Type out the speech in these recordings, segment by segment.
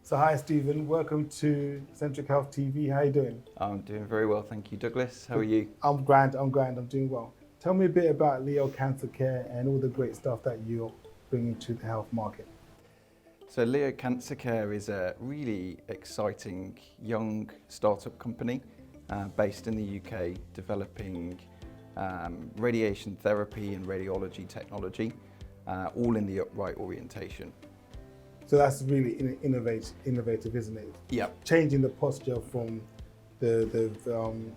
So hi Stephen, welcome to Centric Health TV. How are you doing? I'm doing very well, thank you. Douglas, how are you? I'm grand, I'm doing well. Tell me a bit about Leo Cancer Care and all the great stuff that you're bringing to the health market. So Leo Cancer Care is a really exciting young startup company based in the UK, developing radiation therapy and radiology technology, all in the upright orientation. So that's really innovative, isn't it? Yeah. Changing the posture from the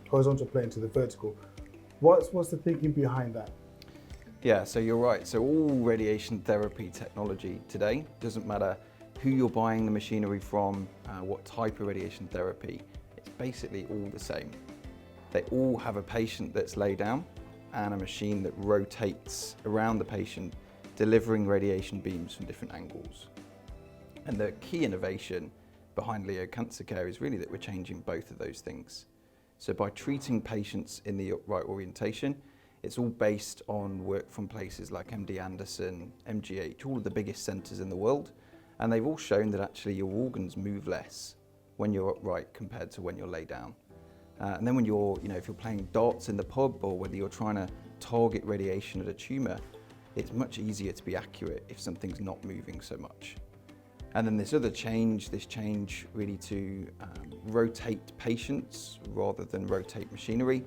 horizontal plane to the vertical. What's the thinking behind that? Yeah, so you're right. So all radiation therapy technology today, doesn't matter who you're buying the machinery from, what type of radiation therapy, it's basically all the same. They all have a patient that's laid down and a machine that rotates around the patient, delivering radiation beams from different angles. And the key innovation behind Leo Cancer Care is really that we're changing both of those things. So by treating patients in the upright orientation, it's all based on work from places like MD Anderson, MGH, all of the biggest centres in the world. And they've all shown that actually your organs move less when you're upright compared to when you're laid down. And then when you're, if you're playing darts in the pub or whether you're trying to target radiation at a tumour, it's much easier to be accurate if something's not moving so much. And then this change really to rotate patients rather than rotate machinery,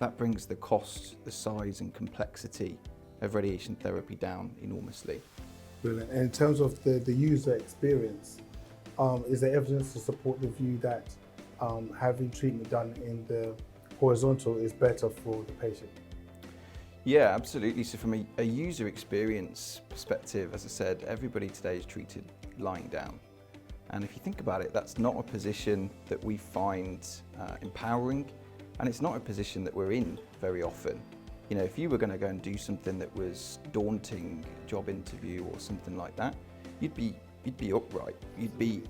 that brings the cost, the size and complexity of radiation therapy down enormously. Brilliant. And in terms of the user experience, is there evidence to support the view that having treatment done in the horizontal is better for the patient? Yeah, absolutely. So from a user experience perspective, as I said, everybody today is treated lying down. And if you think about it, that's not a position that we find empowering, and it's not a position that we're in very often. If you were going to go and do something that was daunting, job interview or something like that, you'd be upright. You'd be,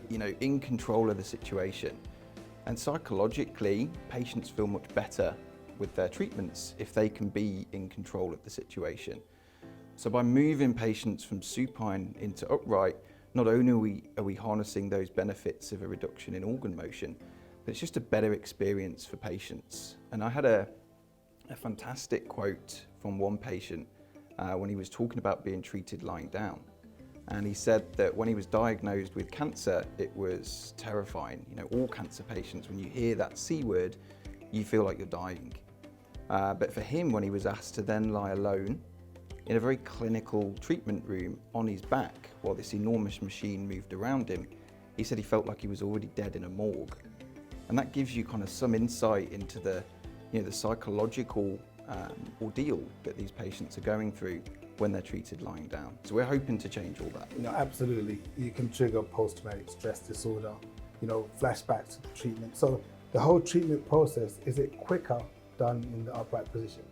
in control of the situation. And psychologically, patients feel much better with their treatments if they can be in control of the situation. So by moving patients from supine into upright, not only are we harnessing those benefits of a reduction in organ motion, but it's just a better experience for patients. And I had a fantastic quote from one patient when he was talking about being treated lying down. And he said that when he was diagnosed with cancer, it was terrifying. All cancer patients, when you hear that C word, you feel like you're dying. But for him, when he was asked to then lie alone in a very clinical treatment room on his back while this enormous machine moved around him, he said he felt like he was already dead in a morgue. And that gives you kind of some insight into the psychological ordeal that these patients are going through when they're treated lying down. So we're hoping to change all that. Absolutely. You can trigger post-traumatic stress disorder, flashbacks to the treatment. So the whole treatment process, is it quicker done in the upright position?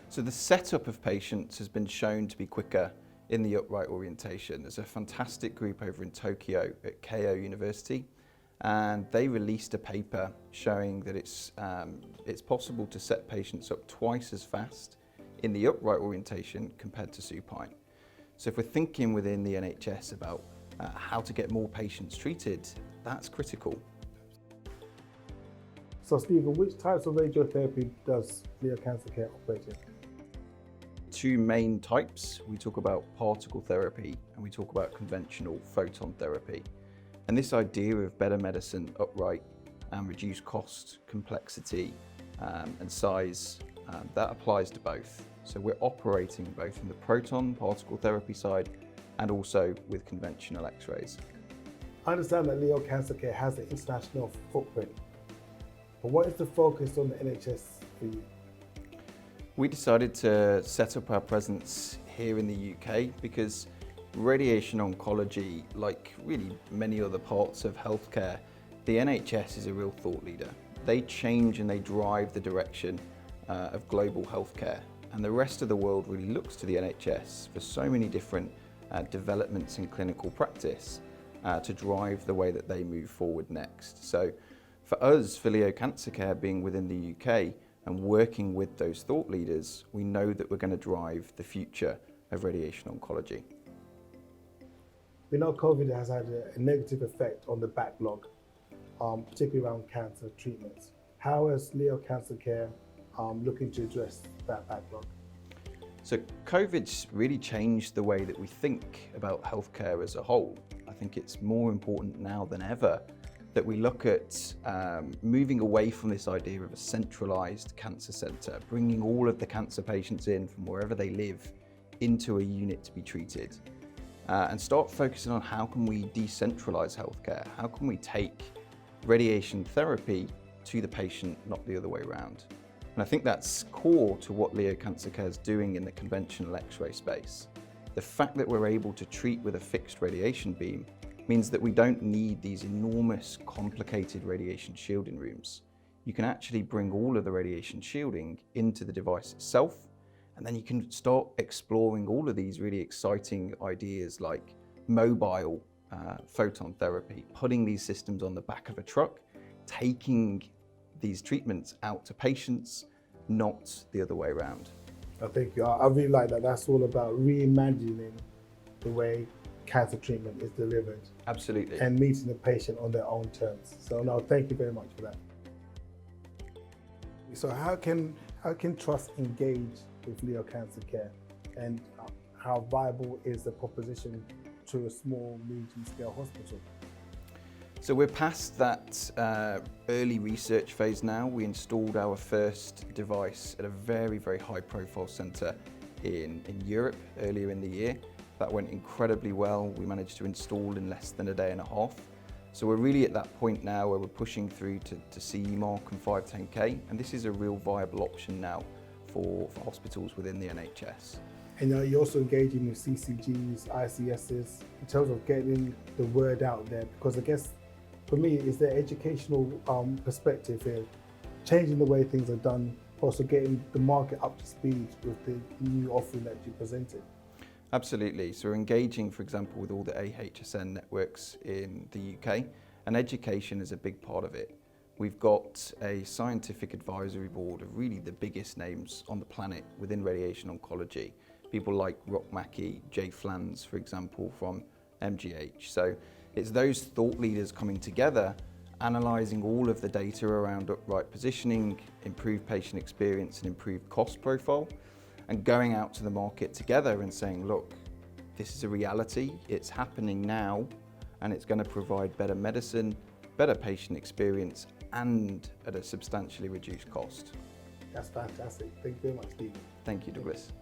So the setup of patients has been shown to be quicker in the upright orientation. There's a fantastic group over in Tokyo at Keio University, and they released a paper showing that it's possible to set patients up twice as fast in the upright orientation compared to supine. So if we're thinking within the NHS about how to get more patients treated, that's critical. So Stephen, which types of radiotherapy does Leo Cancer Care operate in? Two main types. We talk about particle therapy and we talk about conventional photon therapy. And this idea of better medicine upright and reduced cost, complexity and size, that applies to both. So we're operating both in the proton particle therapy side and also with conventional X-rays. I understand that Leo Cancer Care has an international footprint, but what is the focus on the NHS for you? We decided to set up our presence here in the UK because radiation oncology, like really many other parts of healthcare, the NHS is a real thought leader. They change and they drive the direction of global healthcare. And the rest of the world really looks to the NHS for so many different developments in clinical practice to drive the way that they move forward next. So for us, for Leo Cancer Care being within the UK and working with those thought leaders, we know that we're going to drive the future of radiation oncology. We know COVID has had a negative effect on the backlog, particularly around cancer treatments. How is Leo Cancer Care looking to address that backlog? So COVID's really changed the way that we think about healthcare as a whole. I think it's more important now than ever that we look at moving away from this idea of a centralised cancer centre, bringing all of the cancer patients in from wherever they live into a unit to be treated, and start focusing on how can we decentralise healthcare? How can we take radiation therapy to the patient, not the other way around? And I think that's core to what Leo Cancer Care is doing in the conventional X-ray space. The fact that we're able to treat with a fixed radiation beam means that we don't need these enormous, complicated radiation shielding rooms. You can actually bring all of the radiation shielding into the device itself, and then you can start exploring all of these really exciting ideas like mobile photon therapy, putting these systems on the back of a truck, taking these treatments out to patients, not the other way around. I think I really like that. That's all about reimagining the way cancer treatment is delivered. Absolutely. And meeting the patient on their own terms. So no, thank you very much for that. So how can trust engage with Leo Cancer Care, and how viable is the proposition to a small, medium-scale hospital? So we're past that early research phase now. We installed our first device at a very, very high-profile centre in Europe earlier in the year. That went incredibly well. We managed to install in less than a day and a half. So we're really at that point now where we're pushing through to CE mark and 510K, and this is a real viable option now for hospitals within the NHS. And you're also engaging with CCGs, ICSs, in terms of getting the word out there, because I guess for me, it's the educational perspective here, changing the way things are done, also getting the market up to speed with the new offering that you presented. Absolutely. So we're engaging, for example, with all the AHSN networks in the UK, and education is a big part of it. We've got a scientific advisory board of really the biggest names on the planet within radiation oncology. People like Rock Mackey, Jay Flans, for example, from MGH. So it's those thought leaders coming together, analysing all of the data around upright positioning, improved patient experience and improved cost profile, and going out to the market together and saying, look, this is a reality, it's happening now, and it's going to provide better medicine, better patient experience, and at a substantially reduced cost. That's fantastic. Thank you very much, Steve. Thank you, Douglas.